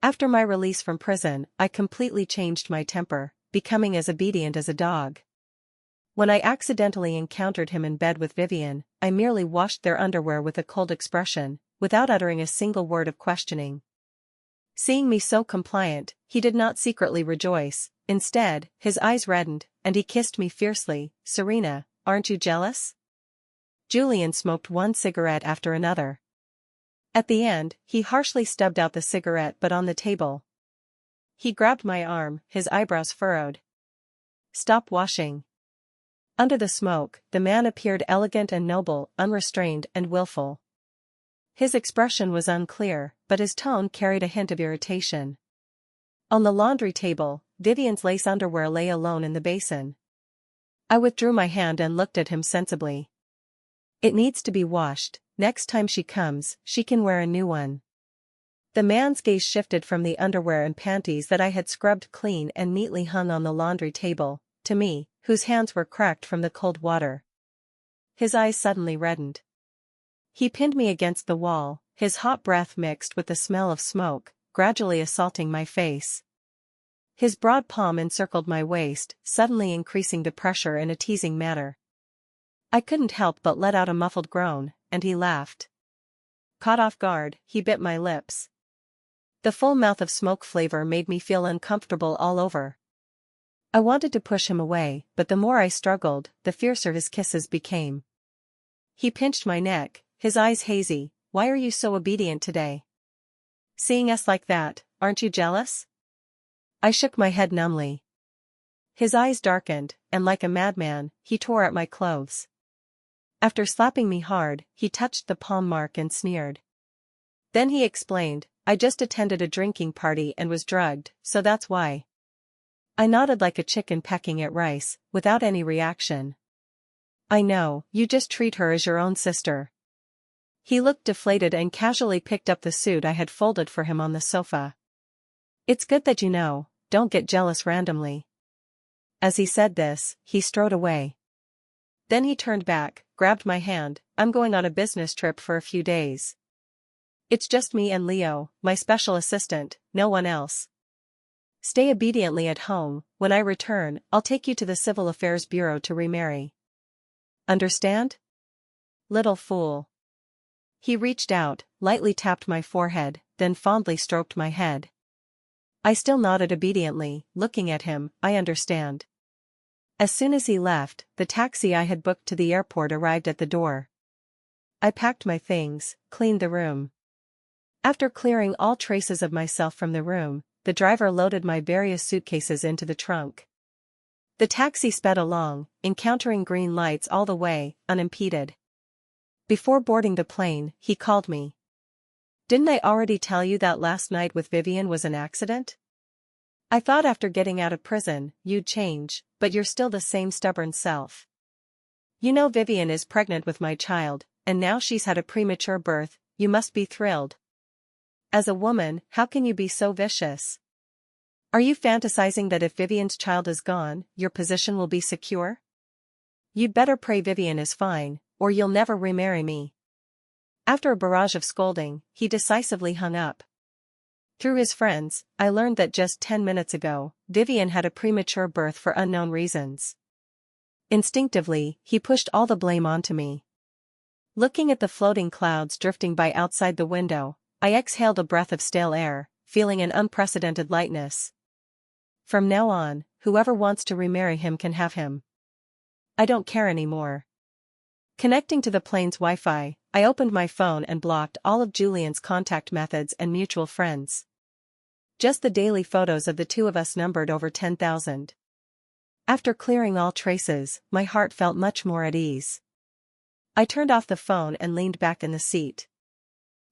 After my release from prison, I completely changed my temper, becoming as obedient as a dog. When I accidentally encountered him in bed with Vivian, I merely washed their underwear with a cold expression, without uttering a single word of questioning. Seeing me so compliant, he did not secretly rejoice. Instead, his eyes reddened, and he kissed me fiercely. "Serena, aren't you jealous?" Julian smoked one cigarette after another. At the end, he harshly stubbed out the cigarette butt on the table. He grabbed my arm, his eyebrows furrowed. "Stop washing." Under the smoke, the man appeared elegant and noble, unrestrained and willful. His expression was unclear, but his tone carried a hint of irritation. On the laundry table, Vivian's lace underwear lay alone in the basin. I withdrew my hand and looked at him sensibly. "It needs to be washed. Next time she comes, she can wear a new one." The man's gaze shifted from the underwear and panties that I had scrubbed clean and neatly hung on the laundry table, to me, whose hands were cracked from the cold water. His eyes suddenly reddened. He pinned me against the wall, his hot breath mixed with the smell of smoke, gradually assaulting my face. His broad palm encircled my waist, suddenly increasing the pressure in a teasing manner. I couldn't help but let out a muffled groan, and he laughed. Caught off guard, he bit my lips. The full mouth of smoke flavor made me feel uncomfortable all over. I wanted to push him away, but the more I struggled, the fiercer his kisses became. He pinched my neck, his eyes hazy. "Why are you so obedient today? Seeing us like that, aren't you jealous?" I shook my head numbly. His eyes darkened, and like a madman, he tore at my clothes. After slapping me hard, he touched the palm mark and sneered. Then he explained, "I just attended a drinking party and was drugged, so that's why." I nodded like a chicken pecking at rice, without any reaction. "I know, you just treat her as your own sister." He looked deflated and casually picked up the suit I had folded for him on the sofa. "It's good that you know, don't get jealous randomly." As he said this, he strode away. Then he turned back, grabbed my hand. "I'm going on a business trip for a few days. It's just me and Leo, my special assistant, no one else. Stay obediently at home. When I return, I'll take you to the Civil Affairs Bureau to remarry. Understand?" Little fool. He reached out, lightly tapped my forehead, then fondly stroked my head. I still nodded obediently, looking at him. "I understand." As soon as he left, the taxi I had booked to the airport arrived at the door. I packed my things, cleaned the room. After clearing all traces of myself from the room, the driver loaded my various suitcases into the trunk. The taxi sped along, encountering green lights all the way, unimpeded. Before boarding the plane, he called me. "Didn't I already tell you that last night with Vivian was an accident? I thought after getting out of prison, you'd change, but you're still the same stubborn self. You know Vivian is pregnant with my child, and now she's had a premature birth. You must be thrilled. As a woman, how can you be so vicious? Are you fantasizing that if Vivian's child is gone, your position will be secure? You'd better pray Vivian is fine, or you'll never remarry me." After a barrage of scolding, he decisively hung up. Through his friends, I learned that just 10 minutes ago, Vivian had a premature birth for unknown reasons. Instinctively, he pushed all the blame onto me. Looking at the floating clouds drifting by outside the window, I exhaled a breath of stale air, feeling an unprecedented lightness. From now on, whoever wants to remarry him can have him. I don't care anymore. Connecting to the plane's Wi-Fi, I opened my phone and blocked all of Julian's contact methods and mutual friends. Just the daily photos of the two of us numbered over 10,000. After clearing all traces, my heart felt much more at ease. I turned off the phone and leaned back in the seat.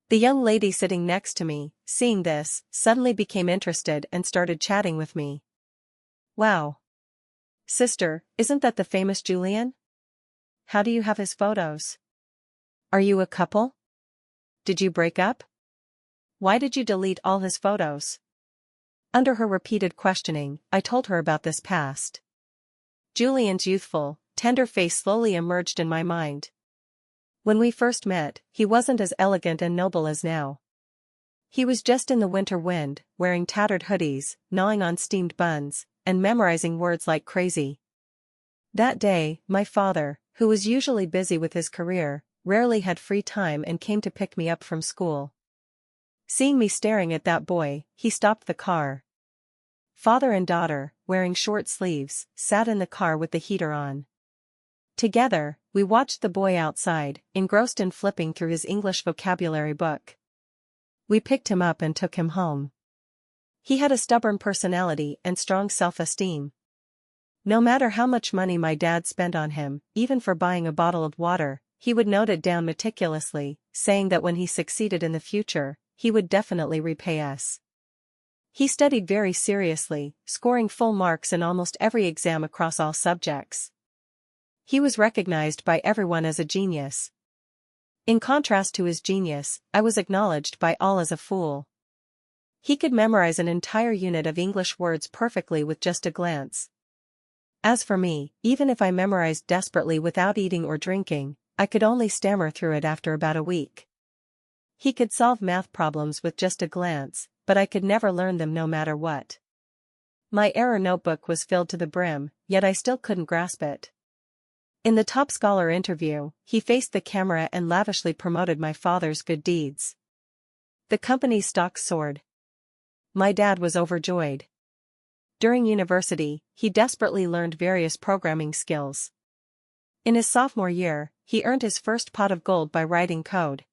The young lady sitting next to me, seeing this, suddenly became interested and started chatting with me. "Wow. Sister, isn't that the famous Julian? How do you have his photos? Are you a couple? Did you break up? Why did you delete all his photos?" Under her repeated questioning, I told her about this past. Julian's youthful, tender face slowly emerged in my mind. When we first met, he wasn't as elegant and noble as now. He was just in the winter wind, wearing tattered hoodies, gnawing on steamed buns, and memorizing words like crazy. That day, my father, who was usually busy with his career, rarely had free time and came to pick me up from school. Seeing me staring at that boy, he stopped the car. Father and daughter, wearing short sleeves, sat in the car with the heater on. Together, we watched the boy outside, engrossed in flipping through his English vocabulary book. We picked him up and took him home. He had a stubborn personality and strong self-esteem. No matter how much money my dad spent on him, even for buying a bottle of water, he would note it down meticulously, saying that when he succeeded in the future, he would definitely repay us. He studied very seriously, scoring full marks in almost every exam across all subjects. He was recognized by everyone as a genius. In contrast to his genius, I was acknowledged by all as a fool. He could memorize an entire unit of English words perfectly with just a glance. As for me, even if I memorized desperately without eating or drinking, I could only stammer through it after about a week. He could solve math problems with just a glance, but I could never learn them no matter what. My error notebook was filled to the brim, yet I still couldn't grasp it. In the top scholar interview, he faced the camera and lavishly promoted my father's good deeds. The company's stocks soared. My dad was overjoyed. During university, he desperately learned various programming skills. In his sophomore year, he earned his first pot of gold by writing code.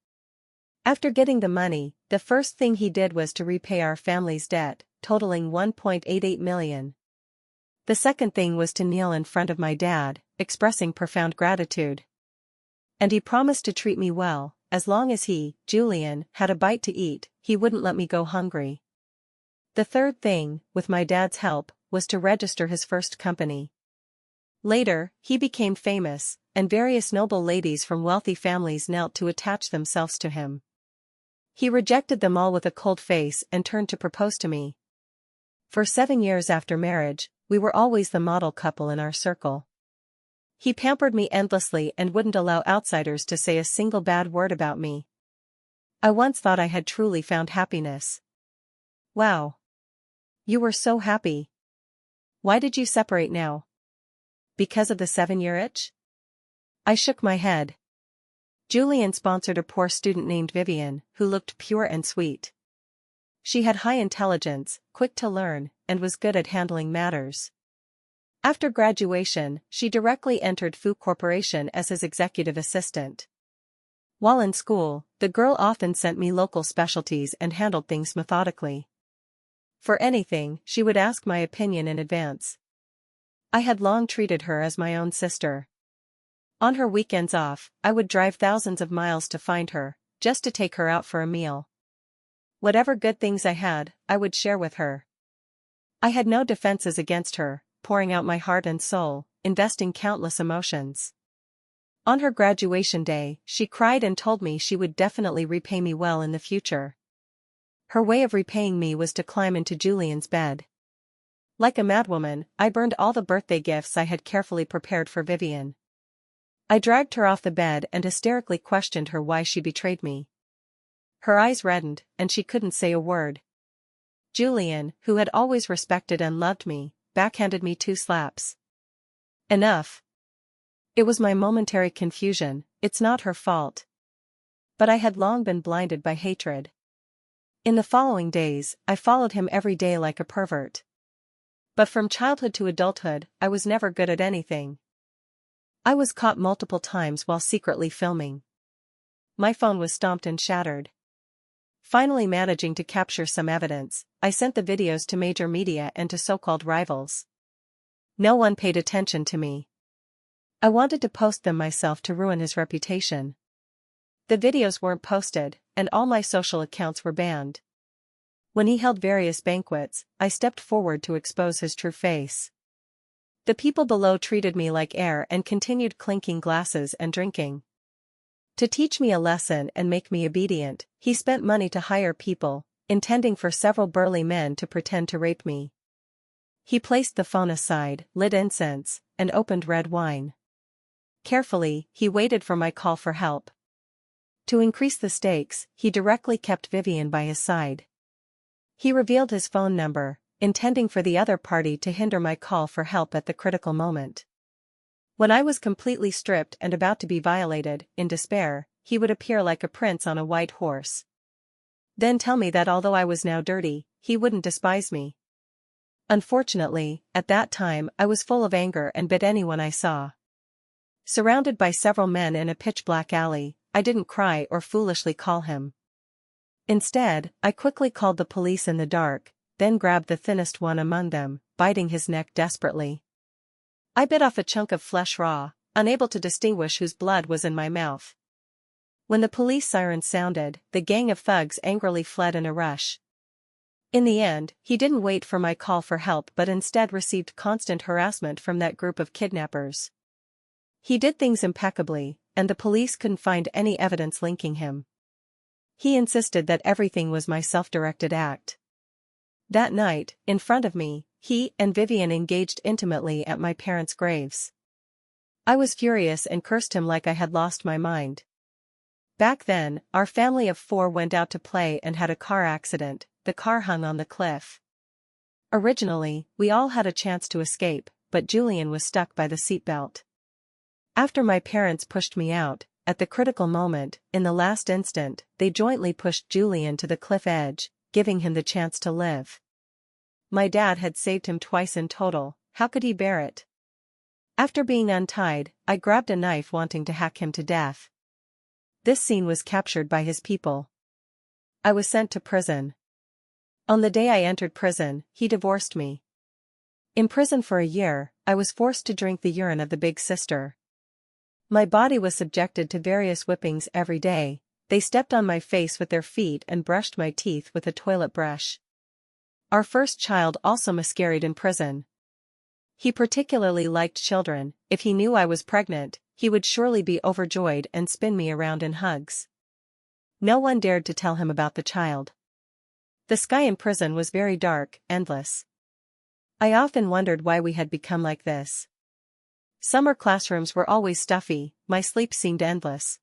After getting the money, the first thing he did was to repay our family's debt, totaling $1.88 million. The second thing was to kneel in front of my dad, expressing profound gratitude. And he promised to treat me well, as long as he, Julian, had a bite to eat, he wouldn't let me go hungry. The third thing, with my dad's help, was to register his first company. Later, he became famous, and various noble ladies from wealthy families knelt to attach themselves to him. He rejected them all with a cold face and turned to propose to me. For 7 years after marriage, we were always the model couple in our circle. He pampered me endlessly and wouldn't allow outsiders to say a single bad word about me. I once thought I had truly found happiness. Wow. You were so happy. Why did you separate now? Because of the 7-year itch? I shook my head. Julian sponsored a poor student named Vivian, who looked pure and sweet. She had high intelligence, quick to learn, and was good at handling matters. After graduation, she directly entered Fu Corporation as his executive assistant. While in school, the girl often sent me local specialties and handled things methodically. For anything, she would ask my opinion in advance. I had long treated her as my own sister. On her weekends off, I would drive thousands of miles to find her, just to take her out for a meal. Whatever good things I had, I would share with her. I had no defenses against her, pouring out my heart and soul, investing countless emotions. On her graduation day, she cried and told me she would definitely repay me well in the future. Her way of repaying me was to climb into Julian's bed. Like a madwoman, I burned all the birthday gifts I had carefully prepared for Vivian. I dragged her off the bed and hysterically questioned her why she betrayed me. Her eyes reddened, and she couldn't say a word. Julian, who had always respected and loved me, backhanded me 2 slaps. Enough. It was my momentary confusion, it's not her fault. But I had long been blinded by hatred. In the following days, I followed him every day like a pervert. But from childhood to adulthood, I was never good at anything. I was caught multiple times while secretly filming. My phone was stomped and shattered. Finally managing to capture some evidence, I sent the videos to major media and to so-called rivals. No one paid attention to me. I wanted to post them myself to ruin his reputation. The videos weren't posted, and all my social accounts were banned. When he held various banquets, I stepped forward to expose his true face. The people below treated me like air and continued clinking glasses and drinking. To teach me a lesson and make me obedient, he spent money to hire people, intending for several burly men to pretend to rape me. He placed the phone aside, lit incense, and opened red wine. Carefully, he waited for my call for help. To increase the stakes, he directly kept Vivian by his side. He revealed his phone number, intending for the other party to hinder my call for help at the critical moment. When I was completely stripped and about to be violated, in despair, he would appear like a prince on a white horse. Then tell me that although I was now dirty, he wouldn't despise me. Unfortunately, at that time I was full of anger and bit anyone I saw. Surrounded by several men in a pitch-black alley, I didn't cry or foolishly call him. Instead, I quickly called the police in the dark, then grabbed the thinnest one among them, biting his neck desperately. I bit off a chunk of flesh raw, unable to distinguish whose blood was in my mouth. When the police sirens sounded, the gang of thugs angrily fled in a rush. In the end, he didn't wait for my call for help but instead received constant harassment from that group of kidnappers. He did things impeccably, and the police couldn't find any evidence linking him. He insisted that everything was my self-directed act. That night, in front of me, he and Vivian engaged intimately at my parents' graves. I was furious and cursed him like I had lost my mind. Back then, our family of 4 went out to play and had a car accident. The car hung on the cliff. Originally, we all had a chance to escape, but Julian was stuck by the seatbelt. After my parents pushed me out, at the critical moment, in the last instant, they jointly pushed Julian to the cliff edge, giving him the chance to live. My dad had saved him twice in total. How could he bear it? After being untied, I grabbed a knife wanting to hack him to death. This scene was captured by his people. I was sent to prison. On the day I entered prison, he divorced me. In prison for a year, I was forced to drink the urine of the big sister. My body was subjected to various whippings every day. They stepped on my face with their feet and brushed my teeth with a toilet brush. Our first child also miscarried in prison. He particularly liked children. If he knew I was pregnant, he would surely be overjoyed and spin me around in hugs. No one dared to tell him about the child. The sky in prison was very dark, endless. I often wondered why we had become like this. Summer classrooms were always stuffy, my sleep seemed endless.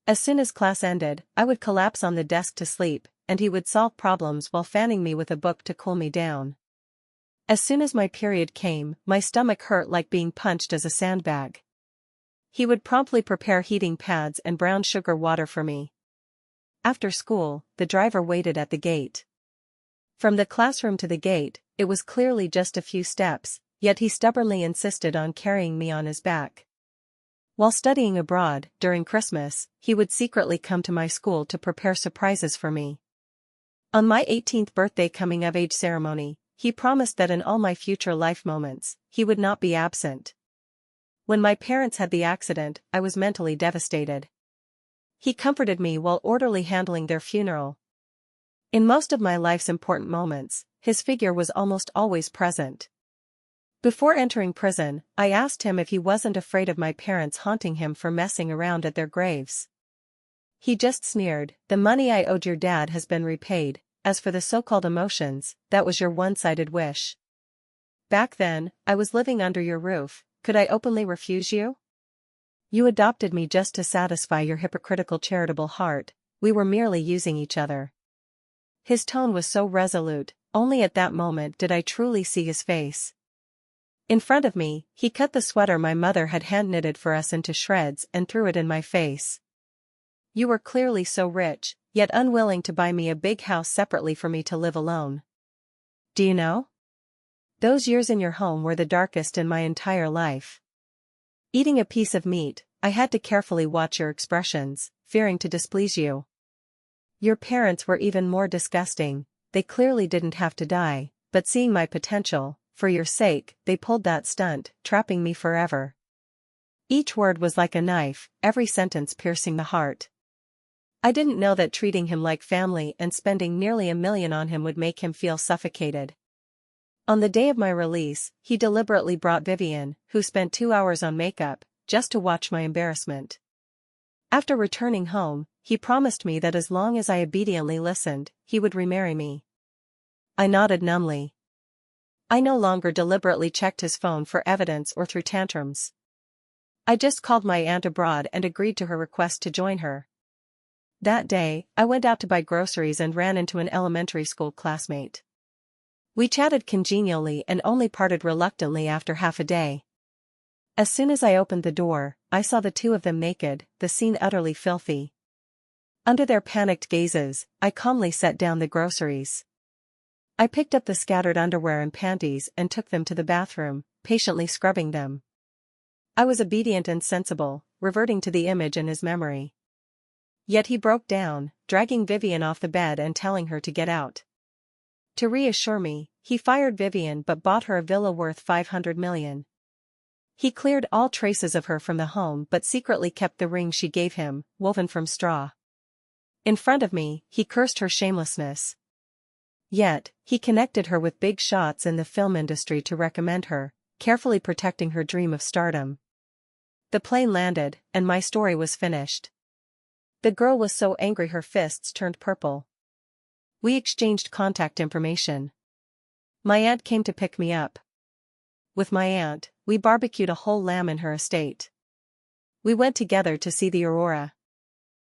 As soon as class ended, I would collapse on the desk to sleep, and he would solve problems while fanning me with a book to cool me down. As soon as my period came, my stomach hurt like being punched as a sandbag. He would promptly prepare heating pads and brown sugar water for me. After school, the driver waited at the gate. From the classroom to the gate, it was clearly just a few steps, yet he stubbornly insisted on carrying me on his back. While studying abroad, during Christmas, he would secretly come to my school to prepare surprises for me. On my 18th birthday coming-of-age ceremony, he promised that in all my future life moments, he would not be absent. When my parents had the accident, I was mentally devastated. He comforted me while orderly handling their funeral. In most of my life's important moments, his figure was almost always present. Before entering prison, I asked him if he wasn't afraid of my parents haunting him for messing around at their graves. He just sneered, "The money I owed your dad has been repaid. As for the so-called emotions, that was your one-sided wish. Back then, I was living under your roof. Could I openly refuse you? You adopted me just to satisfy your hypocritical charitable heart. We were merely using each other." His tone was so resolute, only at that moment did I truly see his face. In front of me, he cut the sweater my mother had hand-knitted for us into shreds and threw it in my face. "You were clearly so rich, yet unwilling to buy me a big house separately for me to live alone. Do you know? Those years in your home were the darkest in my entire life. Eating a piece of meat, I had to carefully watch your expressions, fearing to displease you. Your parents were even more disgusting. They clearly didn't have to die, but seeing my potential, for your sake, they pulled that stunt, trapping me forever." Each word was like a knife, every sentence piercing the heart. I didn't know that treating him like family and spending nearly $1 million on him would make him feel suffocated. On the day of my release, he deliberately brought Vivian, who spent 2 hours on makeup, just to watch my embarrassment. After returning home, he promised me that as long as I obediently listened, he would remarry me. I nodded numbly. I no longer deliberately checked his phone for evidence or threw tantrums. I just called my aunt abroad and agreed to her request to join her. That day, I went out to buy groceries and ran into an elementary school classmate. We chatted congenially and only parted reluctantly after half a day. As soon as I opened the door, I saw the two of them naked, the scene utterly filthy. Under their panicked gazes, I calmly set down the groceries. I picked up the scattered underwear and panties and took them to the bathroom, patiently scrubbing them. I was obedient and sensible, reverting to the image in his memory. Yet he broke down, dragging Vivian off the bed and telling her to get out. To reassure me, he fired Vivian but bought her a villa worth 500 million. He cleared all traces of her from the home but secretly kept the ring she gave him, woven from straw. In front of me, he cursed her shamelessness. Yet, he connected her with big shots in the film industry to recommend her, carefully protecting her dream of stardom. The plane landed, and my story was finished. The girl was so angry her fists turned purple. We exchanged contact information. My aunt came to pick me up. With my aunt, we barbecued a whole lamb in her estate. We went together to see the aurora.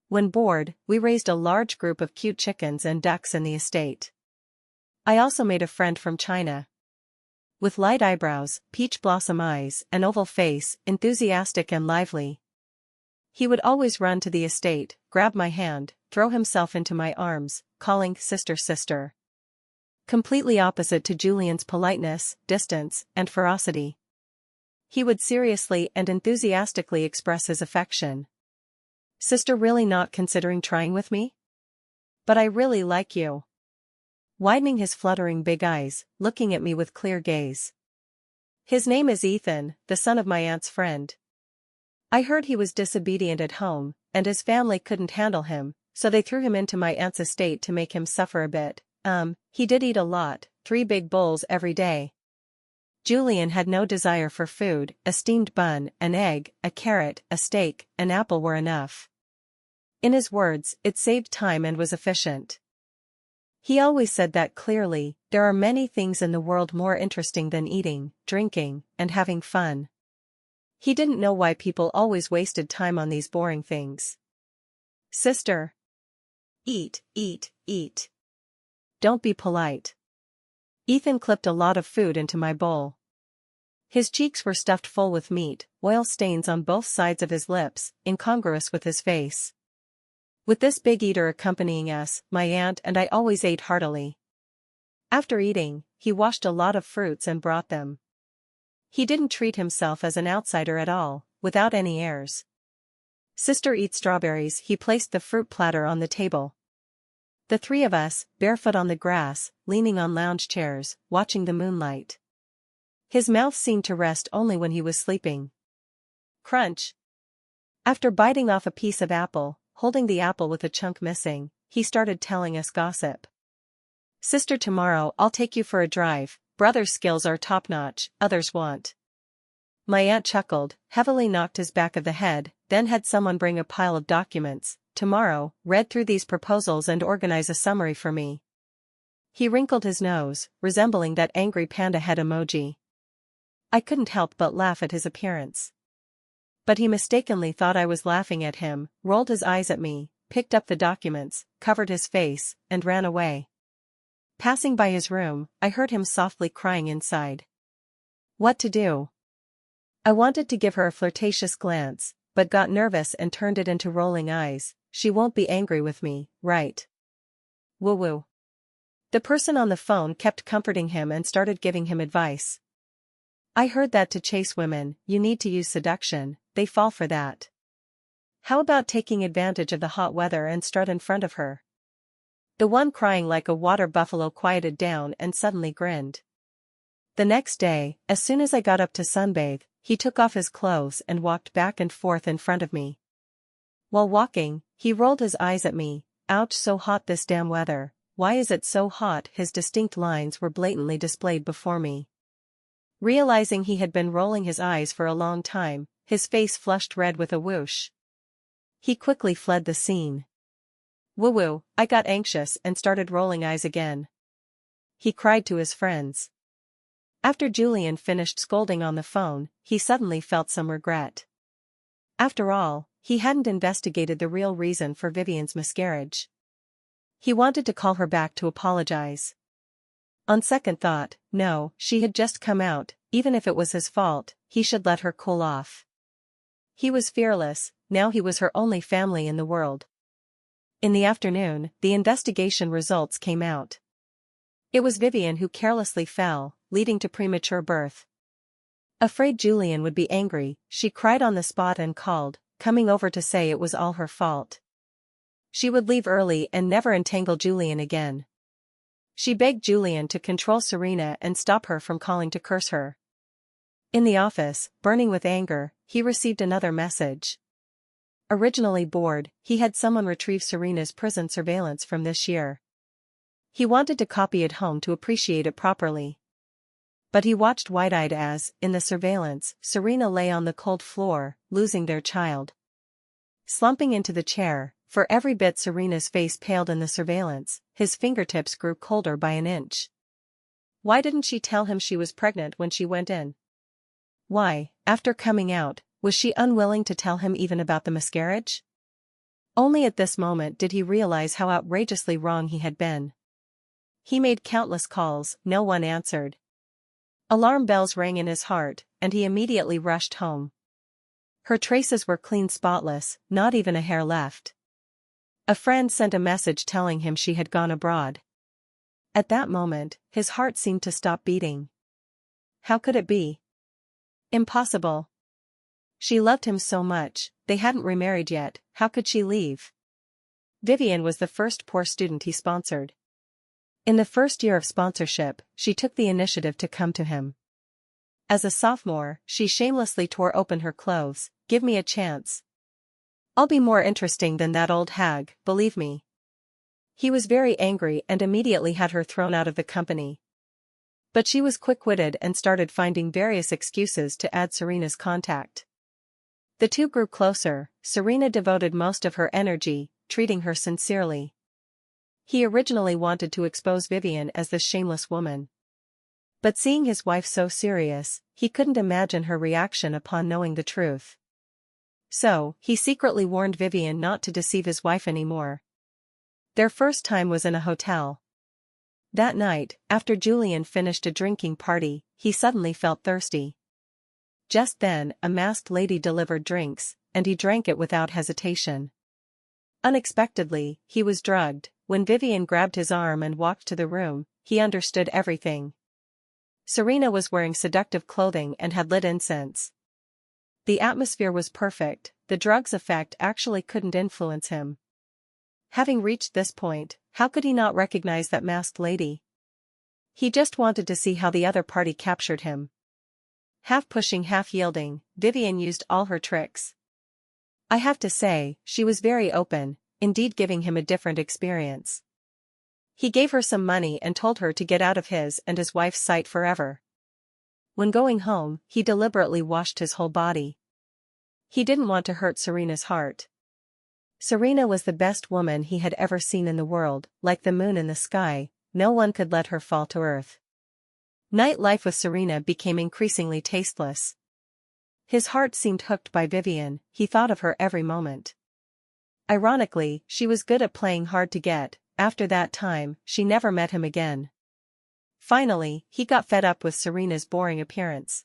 When bored, we raised a large group of cute chickens and ducks in the estate. I also made a friend from China. With light eyebrows, peach blossom eyes, an oval face, enthusiastic and lively. He would always run to the estate, grab my hand, throw himself into my arms, calling sister sister. Completely opposite to Julian's politeness, distance, and ferocity. He would seriously and enthusiastically express his affection. Sister, really not considering trying with me? But I really like you. Widening his fluttering big eyes, looking at me with clear gaze. His name is Ethan, the son of my aunt's friend. I heard he was disobedient at home, and his family couldn't handle him, so they threw him into my aunt's estate to make him suffer a bit. He did eat a lot, 3 big bowls every day. Julian had no desire for food, a steamed bun, an egg, a carrot, a steak, an apple were enough. In his words, it saved time and was efficient. He always said that clearly, there are many things in the world more interesting than eating, drinking, and having fun. He didn't know why people always wasted time on these boring things. Sister. Eat, eat, eat. Don't be polite. Ethan clipped a lot of food into my bowl. His cheeks were stuffed full with meat, oil stains on both sides of his lips, incongruous with his face. With this big eater accompanying us, my aunt and I always ate heartily. After eating, he washed a lot of fruits and brought them. He didn't treat himself as an outsider at all, without any airs. Sister, eat strawberries. He placed the fruit platter on the table. The 3 of us, barefoot on the grass, leaning on lounge chairs, watching the moonlight. His mouth seemed to rest only when he was sleeping. Crunch. After biting off a piece of apple, holding the apple with a chunk missing, he started telling us gossip. Sister, tomorrow I'll take you for a drive. Brother's skills are top-notch, others want. My aunt chuckled, heavily knocked his back of the head, then had someone bring a pile of documents. Tomorrow, read through these proposals and organize a summary for me. He wrinkled his nose, resembling that angry panda head emoji. I couldn't help but laugh at his appearance. But he mistakenly thought I was laughing at him, rolled his eyes at me, picked up the documents, covered his face, and ran away. Passing by his room, I heard him softly crying inside. What to do? I wanted to give her a flirtatious glance, but got nervous and turned it into rolling eyes. She won't be angry with me, right? Woo-woo. The person on the phone kept comforting him and started giving him advice. I heard that to chase women, you need to use seduction, they fall for that. How about taking advantage of the hot weather and strut in front of her? The one crying like a water buffalo quieted down and suddenly grinned. The next day, as soon as I got up to sunbathe, he took off his clothes and walked back and forth in front of me. While walking, he rolled his eyes at me. Ouch, so hot this damn weather, why is it so hot? His distinct lines were blatantly displayed before me. Realizing he had been rolling his eyes for a long time, his face flushed red with a whoosh. He quickly fled the scene. Woo-woo, I got anxious and started rolling eyes again. He cried to his friends. After Julian finished scolding on the phone, he suddenly felt some regret. After all, he hadn't investigated the real reason for Vivian's miscarriage. He wanted to call her back to apologize. On second thought, no, she had just come out, even if it was his fault, he should let her cool off. He was fearless, now he was her only family in the world. In the afternoon, the investigation results came out. It was Vivian who carelessly fell, leading to premature birth. Afraid Julian would be angry, she cried on the spot and called, coming over to say it was all her fault. She would leave early and never entangle Julian again. She begged Julian to control Serena and stop her from calling to curse her. In the office, burning with anger, he received another message. Originally bored, he had someone retrieve Serena's prison surveillance from this year. He wanted to copy it home to appreciate it properly. But he watched wide-eyed as, in the surveillance, Serena lay on the cold floor, losing their child. Slumping into the chair, for every bit Serena's face paled in the surveillance, his fingertips grew colder by an inch. Why didn't she tell him she was pregnant when she went in? Why, after coming out, was she unwilling to tell him even about the miscarriage? Only at this moment did he realize how outrageously wrong he had been. He made countless calls, no one answered. Alarm bells rang in his heart, and he immediately rushed home. Her traces were clean, spotless, not even a hair left. A friend sent a message telling him she had gone abroad. At that moment, his heart seemed to stop beating. How could it be? Impossible. She loved him so much, they hadn't remarried yet, how could she leave? Vivian was the first poor student he sponsored. In the first year of sponsorship, she took the initiative to come to him. As a sophomore, she shamelessly tore open her clothes. Give me a chance. I'll be more interesting than that old hag, believe me. He was very angry and immediately had her thrown out of the company. But she was quick-witted and started finding various excuses to add Serena's contact. The two grew closer. Serena devoted most of her energy, treating her sincerely. He originally wanted to expose Vivian as this shameless woman. But seeing his wife so serious, he couldn't imagine her reaction upon knowing the truth. So, he secretly warned Vivian not to deceive his wife anymore. Their first time was in a hotel. That night, after Julian finished a drinking party, he suddenly felt thirsty. Just then, a masked lady delivered drinks, and he drank it without hesitation. Unexpectedly, he was drugged. When Vivian grabbed his arm and walked to the room, he understood everything. Serena was wearing seductive clothing and had lit incense. The atmosphere was perfect, the drug's effect actually couldn't influence him. Having reached this point, how could he not recognize that masked lady? He just wanted to see how the other party captured him. Half pushing, half yielding, Vivian used all her tricks. I have to say, she was very open, indeed giving him a different experience. He gave her some money and told her to get out of his and his wife's sight forever. When going home, he deliberately washed his whole body. He didn't want to hurt Serena's heart. Serena was the best woman he had ever seen in the world, like the moon in the sky, no one could let her fall to earth. Night life with Serena became increasingly tasteless. His heart seemed hooked by Vivian, he thought of her every moment. Ironically, she was good at playing hard to get. After that time, she never met him again. Finally, he got fed up with Serena's boring appearance.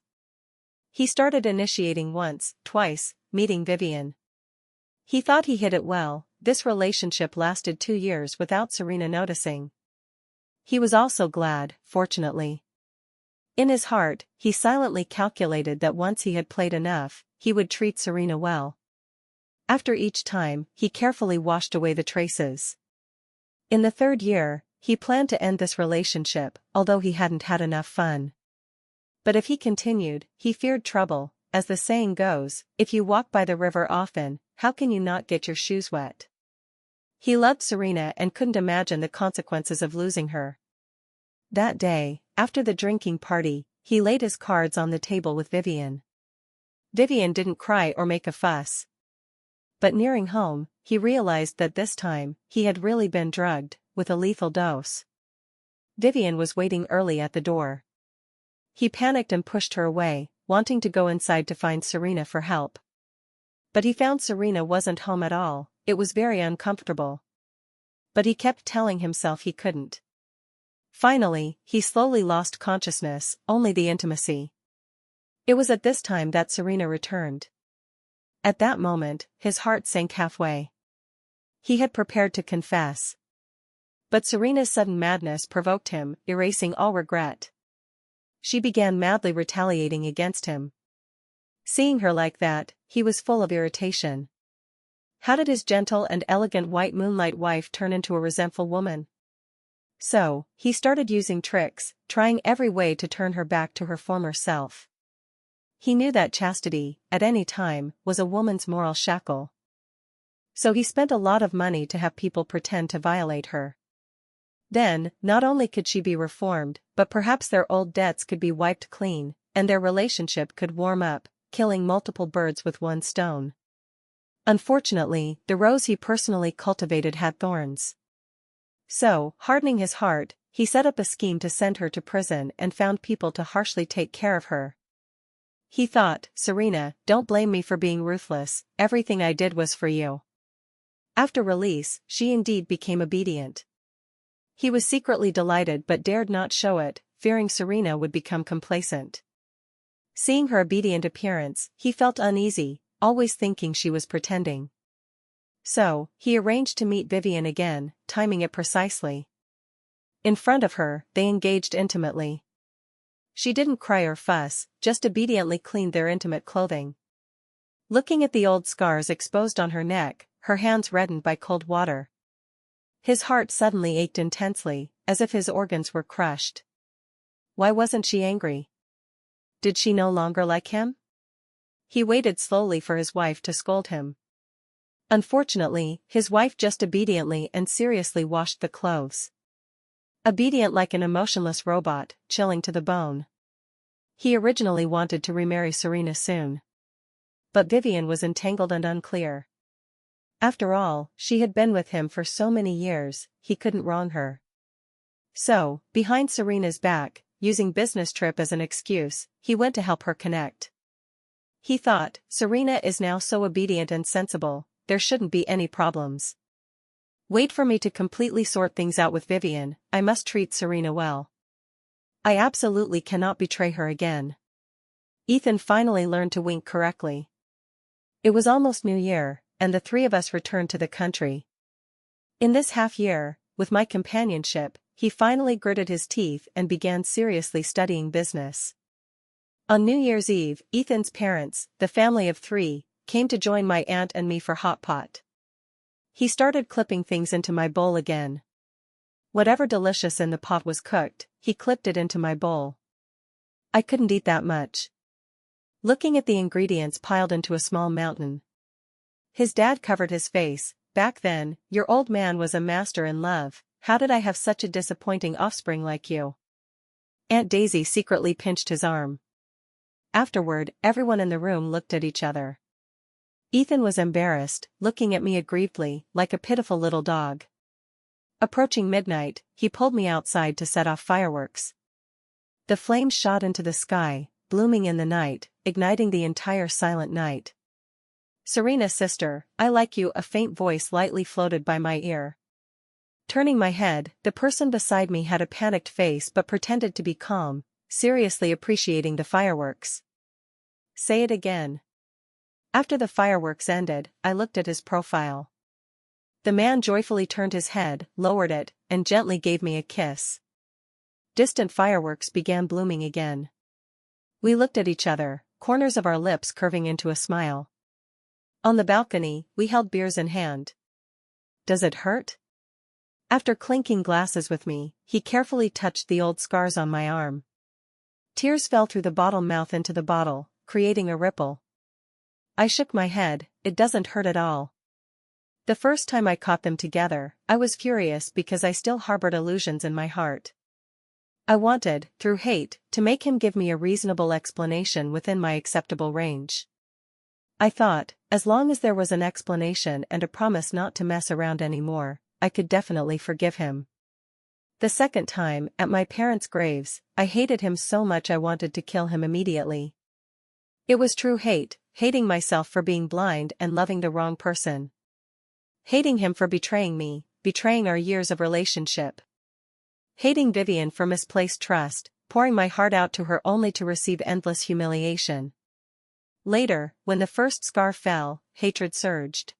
He started initiating once, twice, meeting Vivian. He thought he hid it well. This relationship lasted 2 years without Serena noticing. He was also glad, fortunately. In his heart, he silently calculated that once he had played enough, he would treat Serena well. After each time, he carefully washed away the traces. In the 3rd year, he planned to end this relationship, although he hadn't had enough fun. But if he continued, he feared trouble. As the saying goes, if you walk by the river often, how can you not get your shoes wet? He loved Serena and couldn't imagine the consequences of losing her. That day, after the drinking party, he laid his cards on the table with Vivian. Vivian didn't cry or make a fuss. But nearing home, he realized that this time, he had really been drugged, with a lethal dose. Vivian was waiting early at the door. He panicked and pushed her away, wanting to go inside to find Serena for help. But he found Serena wasn't home at all. It was very uncomfortable. But he kept telling himself he couldn't. Finally, he slowly lost consciousness, only the intimacy. It was at this time that Serena returned. At that moment, his heart sank halfway. He had prepared to confess. But Serena's sudden madness provoked him, erasing all regret. She began madly retaliating against him. Seeing her like that, he was full of irritation. How did his gentle and elegant white moonlight wife turn into a resentful woman? So, he started using tricks, trying every way to turn her back to her former self. He knew that chastity, at any time, was a woman's moral shackle. So he spent a lot of money to have people pretend to violate her. Then, not only could she be reformed, but perhaps their old debts could be wiped clean, and their relationship could warm up, killing multiple birds with one stone. Unfortunately, the rose he personally cultivated had thorns. So, hardening his heart, he set up a scheme to send her to prison and found people to harshly take care of her. He thought, Serena, don't blame me for being ruthless, everything I did was for you. After release, she indeed became obedient. He was secretly delighted but dared not show it, fearing Serena would become complacent. Seeing her obedient appearance, he felt uneasy, always thinking she was pretending. So, he arranged to meet Vivian again, timing it precisely. In front of her, they engaged intimately. She didn't cry or fuss, just obediently cleaned their intimate clothing. Looking at the old scars exposed on her neck, her hands reddened by cold water. His heart suddenly ached intensely, as if his organs were crushed. Why wasn't she angry? Did she no longer like him? He waited slowly for his wife to scold him. Unfortunately, his wife just obediently and seriously washed the clothes. Obedient like an emotionless robot, chilling to the bone. He originally wanted to remarry Serena soon. But Vivian was entangled and unclear. After all, she had been with him for so many years, he couldn't wrong her. So, behind Serena's back, using business trip as an excuse, he went to help her connect. He thought, Serena is now so obedient and sensible, there shouldn't be any problems. Wait for me to completely sort things out with Vivian, I must treat Serena well. I absolutely cannot betray her again. Ethan finally learned to wink correctly. It was almost New Year, and the three of us returned to the country. In this half year, with my companionship, he finally gritted his teeth and began seriously studying business. On New Year's Eve, Ethan's parents, the family of three, came to join my aunt and me for hot pot. He started clipping things into my bowl again. Whatever delicious in the pot was cooked, he clipped it into my bowl. I couldn't eat that much. Looking at the ingredients piled into a small mountain. His dad covered his face. Back then, your old man was a master in love. How did I have such a disappointing offspring like you? Aunt Daisy secretly pinched his arm. Afterward, everyone in the room looked at each other. Ethan was embarrassed, looking at me aggrievedly, like a pitiful little dog. Approaching midnight, he pulled me outside to set off fireworks. The flames shot into the sky, blooming in the night, igniting the entire silent night. Serena, sister, I like you, a faint voice lightly floated by my ear. Turning my head, the person beside me had a panicked face but pretended to be calm, seriously appreciating the fireworks. Say it again. After the fireworks ended, I looked at his profile. The man joyfully turned his head, lowered it, and gently gave me a kiss. Distant fireworks began blooming again. We looked at each other, corners of our lips curving into a smile. On the balcony, we held beers in hand. Does it hurt? After clinking glasses with me, he carefully touched the old scars on my arm. Tears fell through the bottle mouth into the bottle, creating a ripple. I shook my head, it doesn't hurt at all. The first time I caught them together, I was furious because I still harbored illusions in my heart. I wanted, through hate, to make him give me a reasonable explanation within my acceptable range. I thought, as long as there was an explanation and a promise not to mess around anymore, I could definitely forgive him. The second time, at my parents' graves, I hated him so much I wanted to kill him immediately. It was true hate, hating myself for being blind and loving the wrong person. Hating him for betraying me, betraying our years of relationship. Hating Vivian for misplaced trust, pouring my heart out to her only to receive endless humiliation. Later, when the first scar fell, hatred surged.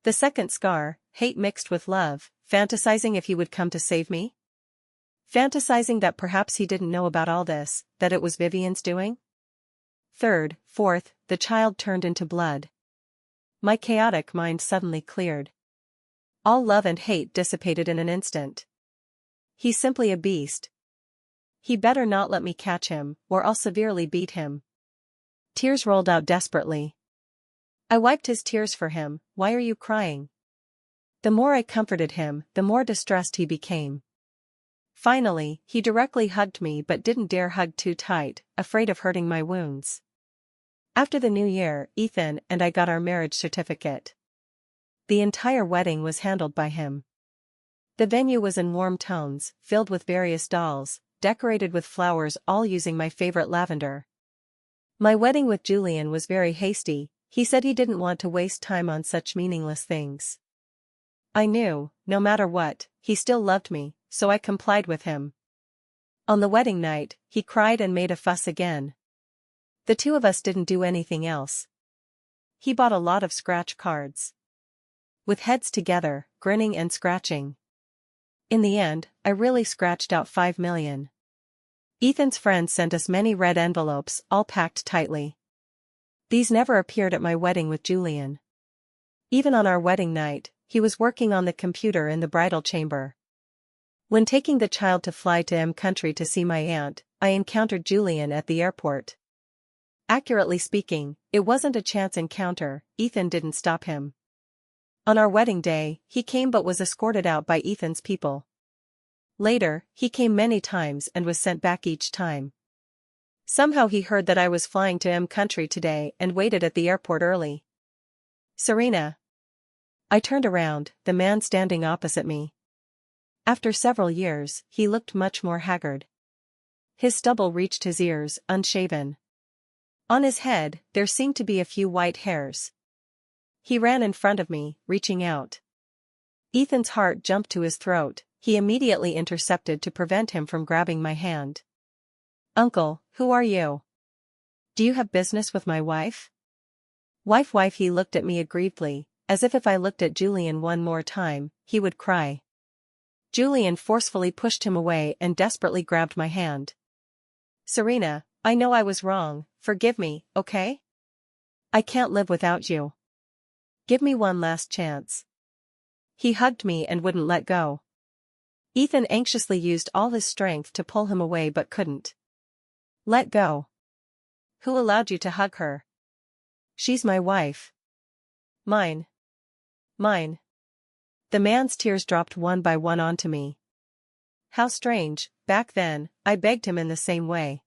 The second scar, hate mixed with love, fantasizing if he would come to save me? Fantasizing that perhaps he didn't know about all this, that it was Vivian's doing? Third, fourth, the child turned into blood. My chaotic mind suddenly cleared. All love and hate dissipated in an instant. He's simply a beast. He better not let me catch him, or I'll severely beat him. Tears rolled out desperately. I wiped his tears for him. Why are you crying? The more I comforted him, the more distressed he became. Finally, he directly hugged me but didn't dare hug too tight, afraid of hurting my wounds. After the new year, Ethan and I got our marriage certificate. The entire wedding was handled by him. The venue was in warm tones, filled with various dolls, decorated with flowers, all using my favorite lavender. My wedding with Julian was very hasty. He said he didn't want to waste time on such meaningless things. I knew, no matter what, he still loved me, so I complied with him. On the wedding night, he cried and made a fuss again. The two of us didn't do anything else. He bought a lot of scratch cards. With heads together, grinning and scratching. In the end, I really scratched out 5 million. Ethan's friends sent us many red envelopes, all packed tightly. These never appeared at my wedding with Julian. Even on our wedding night, he was working on the computer in the bridal chamber. When taking the child to fly to M country to see my aunt, I encountered Julian at the airport. Accurately speaking, it wasn't a chance encounter. Ethan didn't stop him. On our wedding day, he came but was escorted out by Ethan's people. Later, he came many times and was sent back each time. Somehow he heard that I was flying to M country today and waited at the airport early. Serena. I turned around, the man standing opposite me. After several years, he looked much more haggard. His stubble reached his ears, unshaven. On his head, there seemed to be a few white hairs. He ran in front of me, reaching out. Ethan's heart jumped to his throat. He immediately intercepted to prevent him from grabbing my hand. Uncle, who are you? Do you have business with my wife? Wife, he looked at me aggrievedly, as if I looked at Julian one more time, he would cry. Julian forcefully pushed him away and desperately grabbed my hand. Serena, I know I was wrong, forgive me, okay? I can't live without you. Give me one last chance. He hugged me and wouldn't let go. Ethan anxiously used all his strength to pull him away but couldn't. Let go. Who allowed you to hug her? She's my wife. Mine. Mine. The man's tears dropped one by one onto me. How strange, back then, I begged him in the same way.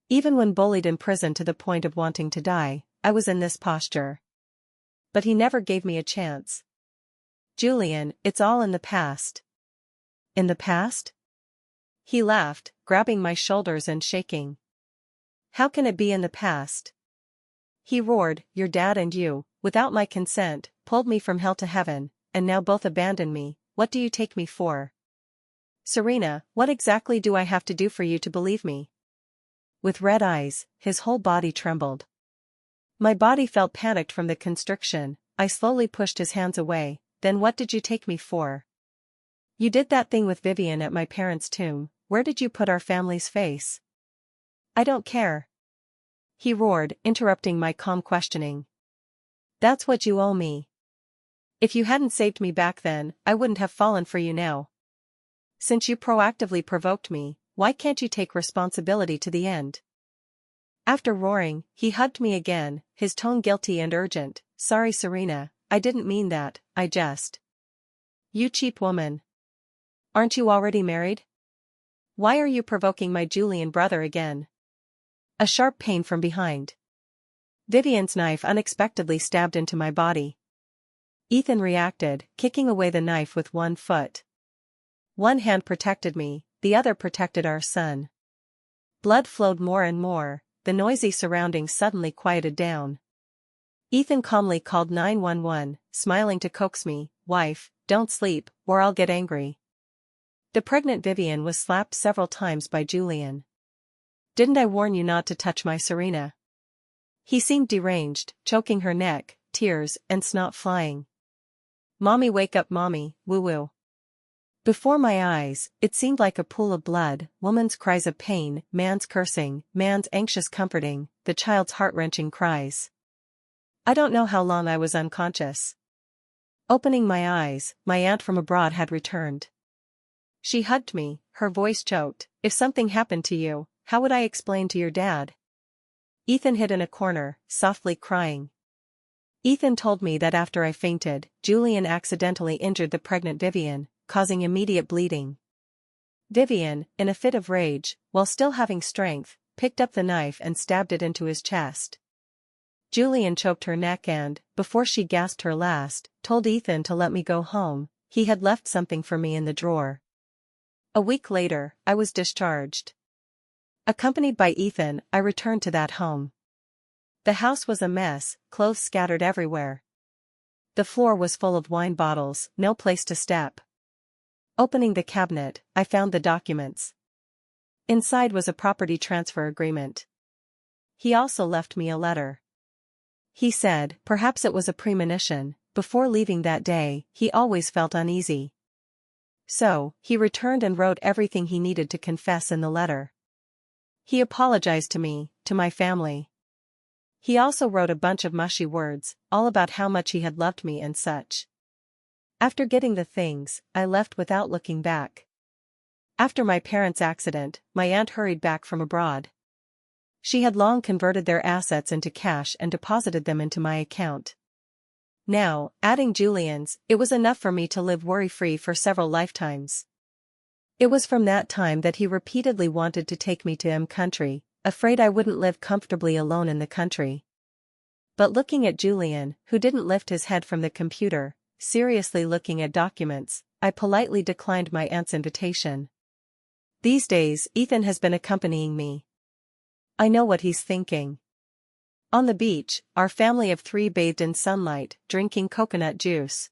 Even when bullied in prison to the point of wanting to die, I was in this posture. But he never gave me a chance. Julian, it's all in the past. In the past? He laughed, grabbing my shoulders and shaking. How can it be in the past? He roared, your dad and you, without my consent, pulled me from hell to heaven, and now both abandon me. What do you take me for? Serena, what exactly do I have to do for you to believe me? With red eyes, his whole body trembled. My body felt panicked from the constriction. I slowly pushed his hands away. Then what did you take me for? You did that thing with Vivian at my parents' tomb. Where did you put our family's face? I don't care. He roared, interrupting my calm questioning. That's what you owe me. If you hadn't saved me back then, I wouldn't have fallen for you now. Since you proactively provoked me, why can't you take responsibility to the end? After roaring, he hugged me again, his tone guilty and urgent. Sorry, Serena, I didn't mean that, I just. You cheap woman. Aren't you already married? Why are you provoking my Julian brother again? A sharp pain from behind. Vivian's knife unexpectedly stabbed into my body. Ethan reacted, kicking away the knife with one foot. One hand protected me, the other protected our son. Blood flowed more and more. the noisy surroundings suddenly quieted down. Ethan calmly called 911, smiling to coax me, "Wife, don't sleep, or I'll get angry." The pregnant Vivian was slapped several times by Julian. "Didn't I warn you not to touch my Serena?" He seemed deranged, choking her neck, tears and snot flying. "Mommy, wake up, mommy, woo-woo." Before my eyes, it seemed like a pool of blood, woman's cries of pain, man's cursing, man's anxious comforting, the child's heart-wrenching cries. I don't know how long I was unconscious. Opening my eyes, my aunt from abroad had returned. She hugged me, her voice choked. "If something happened to you, how would I explain to your dad?" Ethan hid in a corner, softly crying. Ethan told me that after I fainted, Julian accidentally injured the pregnant Vivian, causing immediate bleeding. Vivian, in a fit of rage, while still having strength, picked up the knife and stabbed it into his chest. Julian choked her neck and, before she gasped her last, told Ethan to let me go home. He had left something for me in the drawer. A week later, I was discharged. Accompanied by Ethan, I returned to that home. The house was a mess, clothes scattered everywhere. The floor was full of wine bottles, no place to step. Opening the cabinet, I found the documents. Inside was a property transfer agreement. He also left me a letter. He said, perhaps it was a premonition, before leaving that day, he always felt uneasy. So, he returned and wrote everything he needed to confess in the letter. He apologized to me, to my family. He also wrote a bunch of mushy words, all about how much he had loved me and such. After getting the things, I left without looking back. After my parents' accident, my aunt hurried back from abroad. She had long converted their assets into cash and deposited them into my account. Now, adding Julian's, it was enough for me to live worry-free for several lifetimes. It was from that time that he repeatedly wanted to take me to him country, afraid I wouldn't live comfortably alone in the country. But looking at Julian, who didn't lift his head from the computer, seriously looking at documents, I politely declined my aunt's invitation. These days, Ethan has been accompanying me. I know what he's thinking. On the beach, our family of 3 bathed in sunlight, drinking coconut juice.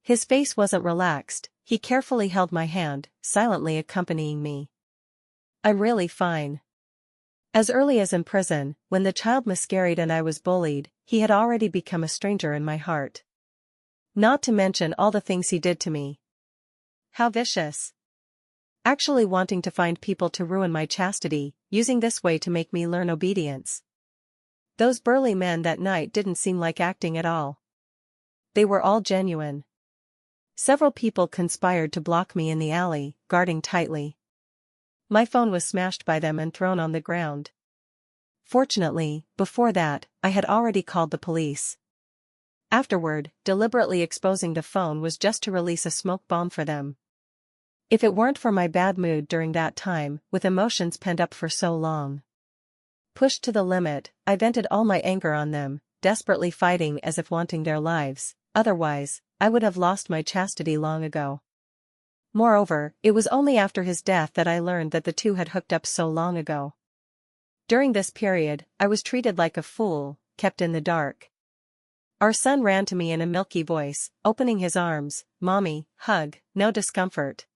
His face wasn't relaxed, he carefully held my hand, silently accompanying me. I'm really fine. As early as in prison, when the child miscarried and I was bullied, he had already become a stranger in my heart. Not to mention all the things he did to me. How vicious. Actually wanting to find people to ruin my chastity, using this way to make me learn obedience. Those burly men that night didn't seem like acting at all. They were all genuine. Several people conspired to block me in the alley, guarding tightly. My phone was smashed by them and thrown on the ground. Fortunately, before that, I had already called the police. Afterward, deliberately exposing the phone was just to release a smoke bomb for them. If it weren't for my bad mood during that time, with emotions pent up for so long. Pushed to the limit, I vented all my anger on them, desperately fighting as if wanting their lives, otherwise, I would have lost my chastity long ago. Moreover, it was only after his death that I learned that the two had hooked up so long ago. During this period, I was treated like a fool, kept in the dark. Our son ran to me in a milky voice, opening his arms, "Mommy, hug, no discomfort."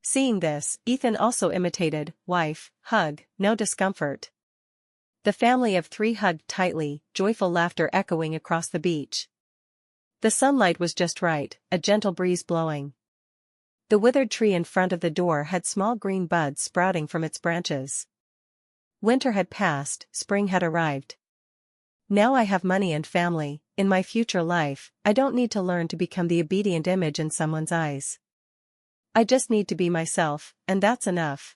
Seeing this, Ethan also imitated, "Wife, hug, no discomfort." The family of 3 hugged tightly, joyful laughter echoing across the beach. The sunlight was just right, a gentle breeze blowing. The withered tree in front of the door had small green buds sprouting from its branches. Winter had passed, spring had arrived. Now I have money and family. In my future life, I don't need to learn to become the obedient image in someone's eyes. I just need to be myself, and that's enough.